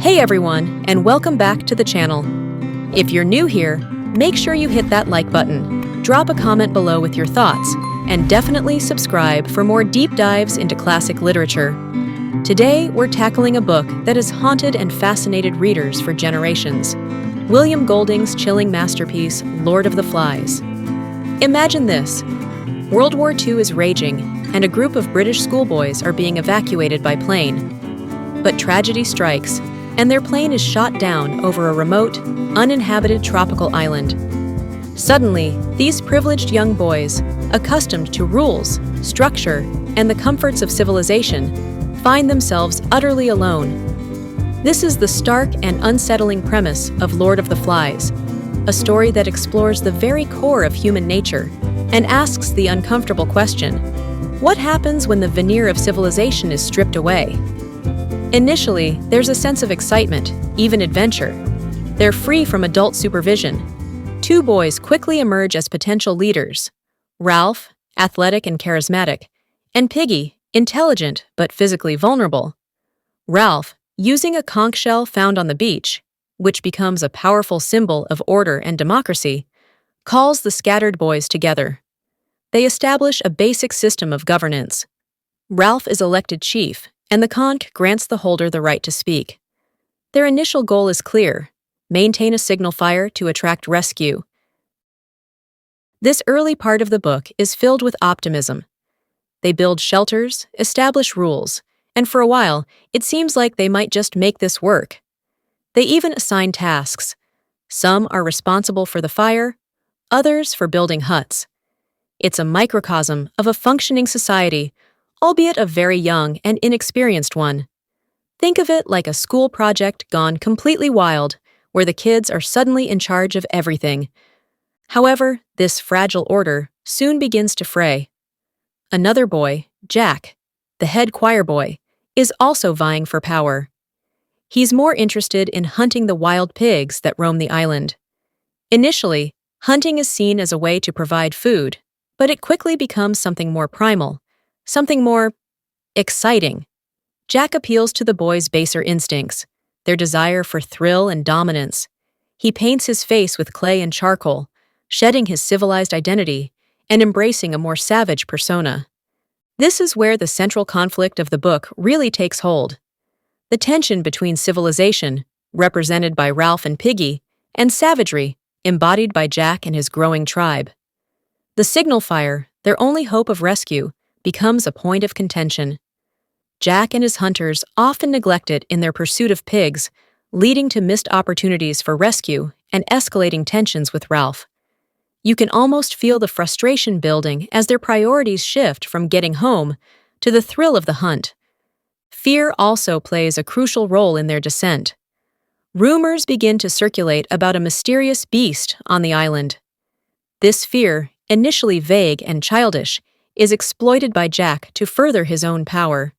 Hey everyone, and welcome back to the channel. If you're new here, make sure you hit that like button, drop a comment below with your thoughts, and definitely subscribe for more deep dives into classic literature. Today, we're tackling a book that has haunted and fascinated readers for generations. William Golding's chilling masterpiece, Lord of the Flies. Imagine this. World War II is raging, and a group of British schoolboys are being evacuated by plane. But tragedy strikes, and their plane is shot down over a remote, uninhabited tropical island. Suddenly, these privileged young boys, accustomed to rules, structure, and the comforts of civilization, find themselves utterly alone. This is the stark and unsettling premise of Lord of the Flies, a story that explores the very core of human nature and asks the uncomfortable question: what happens when the veneer of civilization is stripped away? Initially, there's a sense of excitement, even adventure. They're free from adult supervision. Two boys quickly emerge as potential leaders: Ralph, athletic and charismatic, and Piggy, intelligent but physically vulnerable. Ralph, using a conch shell found on the beach, which becomes a powerful symbol of order and democracy, calls the scattered boys together. They establish a basic system of governance. Ralph is elected chief, and the conch grants the holder the right to speak. Their initial goal is clear: maintain a signal fire to attract rescue. This early part of the book is filled with optimism. They build shelters, establish rules, and for a while, it seems like they might just make this work. They even assign tasks. Some are responsible for the fire, others for building huts. It's a microcosm of a functioning society, albeit a very young and inexperienced one. Think of it like a school project gone completely wild, where the kids are suddenly in charge of everything. However, this fragile order soon begins to fray. Another boy, Jack, the head choir boy, is also vying for power. He's more interested in hunting the wild pigs that roam the island. Initially, hunting is seen as a way to provide food, but it quickly becomes something more primal, something more exciting. Jack appeals to the boys' baser instincts, their desire for thrill and dominance. He paints his face with clay and charcoal, shedding his civilized identity and embracing a more savage persona. This is where the central conflict of the book really takes hold. The tension between civilization, represented by Ralph and Piggy, and savagery, embodied by Jack and his growing tribe. The signal fire, their only hope of rescue, becomes a point of contention. Jack and his hunters often neglect it in their pursuit of pigs, leading to missed opportunities for rescue and escalating tensions with Ralph. You can almost feel the frustration building as their priorities shift from getting home to the thrill of the hunt. Fear also plays a crucial role in their descent. Rumors begin to circulate about a mysterious beast on the island. This fear, initially vague and childish, is exploited by Jack to further his own power.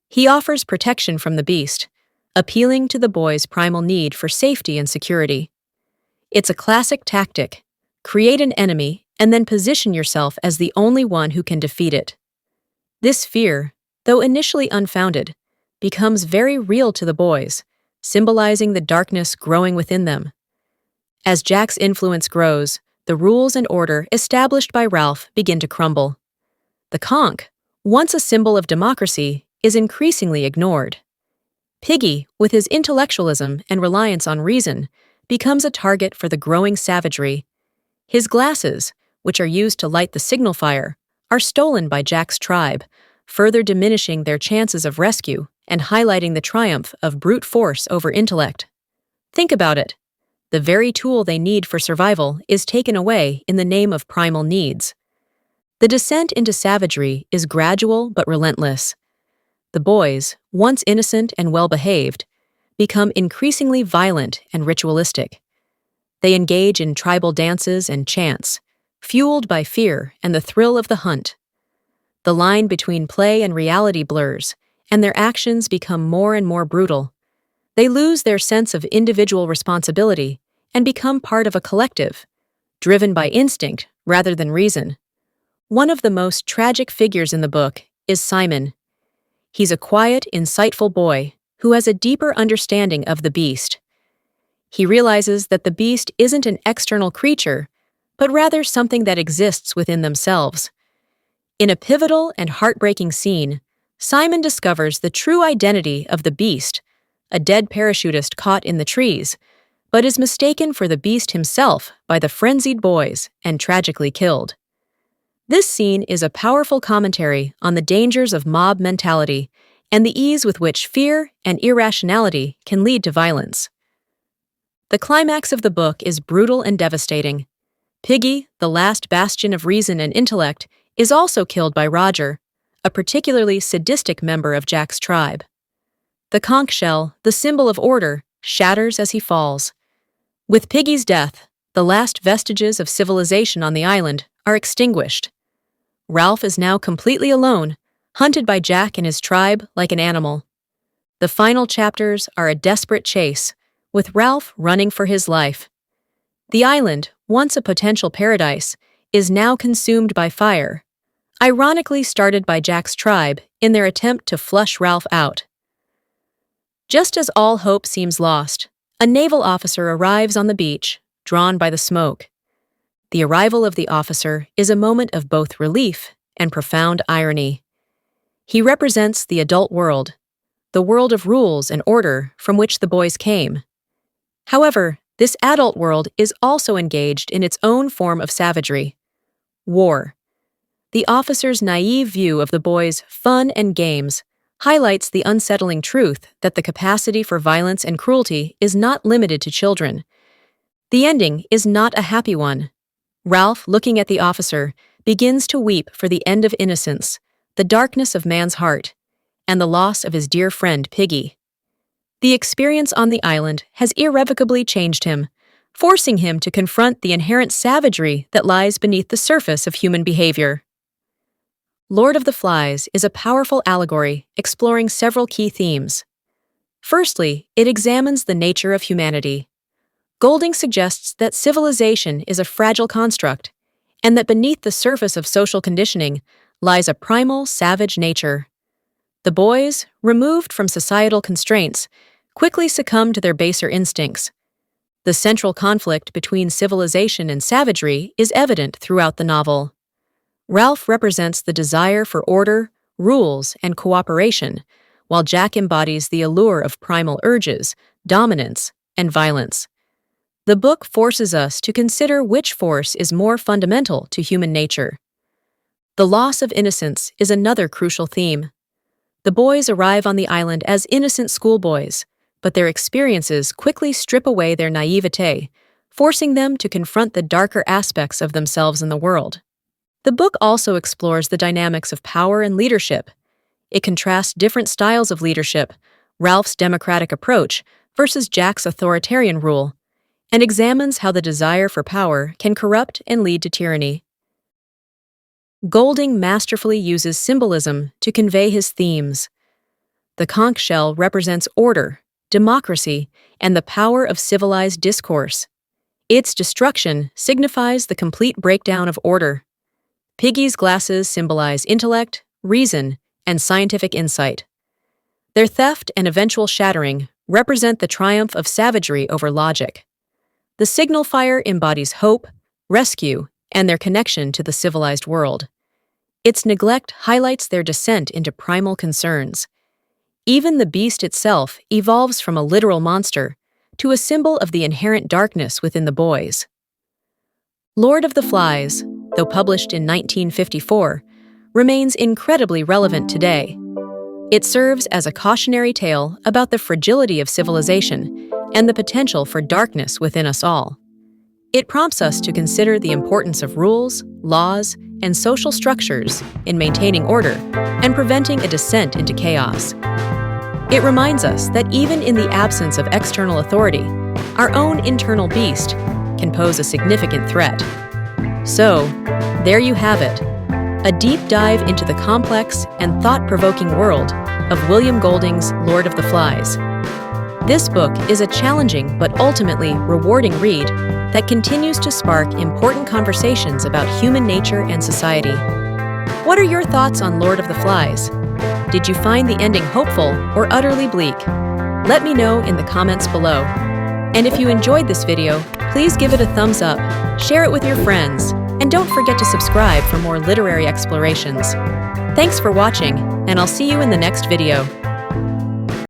He offers protection from the beast, appealing to the boys' primal need for safety and security. It's a classic tactic: create an enemy and then position yourself as the only one who can defeat it. This fear, though initially unfounded, becomes very real to the boys, symbolizing the darkness growing within them. As Jack's influence grows, the rules and order established by Ralph begin to crumble. The conch, once a symbol of democracy, is increasingly ignored. Piggy, with his intellectualism and reliance on reason, becomes a target for the growing savagery. His glasses, which are used to light the signal fire, are stolen by Jack's tribe, further diminishing their chances of rescue and highlighting the triumph of brute force over intellect. Think about it. The very tool they need for survival is taken away in the name of primal needs. The descent into savagery is gradual but relentless. The boys, once innocent and well-behaved, become increasingly violent and ritualistic. They engage in tribal dances and chants, fueled by fear and the thrill of the hunt. The line between play and reality blurs, and their actions become more and more brutal. They lose their sense of individual responsibility and become part of a collective, driven by instinct rather than reason. One of the most tragic figures in the book is Simon. He's a quiet, insightful boy who has a deeper understanding of the beast. He realizes that the beast isn't an external creature, but rather something that exists within themselves. In a pivotal and heartbreaking scene, Simon discovers the true identity of the beast, a dead parachutist caught in the trees, but is mistaken for the beast himself by the frenzied boys and tragically killed. This scene is a powerful commentary on the dangers of mob mentality and the ease with which fear and irrationality can lead to violence. The climax of the book is brutal and devastating. Piggy, the last bastion of reason and intellect, is also killed by Roger, a particularly sadistic member of Jack's tribe. The conch shell, the symbol of order, shatters as he falls. With Piggy's death, the last vestiges of civilization on the island are extinguished. Ralph is now completely alone, hunted by Jack and his tribe like an animal. The final chapters are a desperate chase, with Ralph running for his life. The island, once a potential paradise, is now consumed by fire, ironically started by Jack's tribe in their attempt to flush Ralph out. Just as all hope seems lost, a naval officer arrives on the beach, drawn by the smoke. The arrival of the officer is a moment of both relief and profound irony. He represents the adult world, the world of rules and order from which the boys came. However, this adult world is also engaged in its own form of savagery: war. The officer's naive view of the boys' fun and games highlights the unsettling truth that the capacity for violence and cruelty is not limited to children. The ending is not a happy one. Ralph, looking at the officer, begins to weep for the end of innocence, the darkness of man's heart, and the loss of his dear friend Piggy. The experience on the island has irrevocably changed him, forcing him to confront the inherent savagery that lies beneath the surface of human behavior. Lord of the Flies is a powerful allegory exploring several key themes. Firstly, it examines the nature of humanity. Golding suggests that civilization is a fragile construct, and that beneath the surface of social conditioning lies a primal, savage nature. The boys, removed from societal constraints, quickly succumb to their baser instincts. The central conflict between civilization and savagery is evident throughout the novel. Ralph represents the desire for order, rules, and cooperation, while Jack embodies the allure of primal urges, dominance, and violence. The book forces us to consider which force is more fundamental to human nature. The loss of innocence is another crucial theme. The boys arrive on the island as innocent schoolboys, but their experiences quickly strip away their naivete, forcing them to confront the darker aspects of themselves in the world. The book also explores the dynamics of power and leadership. It contrasts different styles of leadership, Ralph's democratic approach versus Jack's authoritarian rule, and examines how the desire for power can corrupt and lead to tyranny. Golding masterfully uses symbolism to convey his themes. The conch shell represents order, democracy, and the power of civilized discourse. Its destruction signifies the complete breakdown of order. Piggy's glasses symbolize intellect, reason, and scientific insight. Their theft and eventual shattering represent the triumph of savagery over logic. The signal fire embodies hope, rescue, and their connection to the civilized world. Its neglect highlights their descent into primal concerns. Even the beast itself evolves from a literal monster to a symbol of the inherent darkness within the boys. Lord of the Flies, though published in 1954, remains incredibly relevant today. It serves as a cautionary tale about the fragility of civilization and the potential for darkness within us all. It prompts us to consider the importance of rules, laws, and social structures in maintaining order and preventing a descent into chaos. It reminds us that even in the absence of external authority, our own internal beast can pose a significant threat. So, there you have it, a deep dive into the complex and thought-provoking world of William Golding's Lord of the Flies. This book is a challenging but ultimately rewarding read that continues to spark important conversations about human nature and society. What are your thoughts on Lord of the Flies? Did you find the ending hopeful or utterly bleak? Let me know in the comments below. And if you enjoyed this video, please give it a thumbs up, share it with your friends, and don't forget to subscribe for more literary explorations. Thanks for watching, and I'll see you in the next video.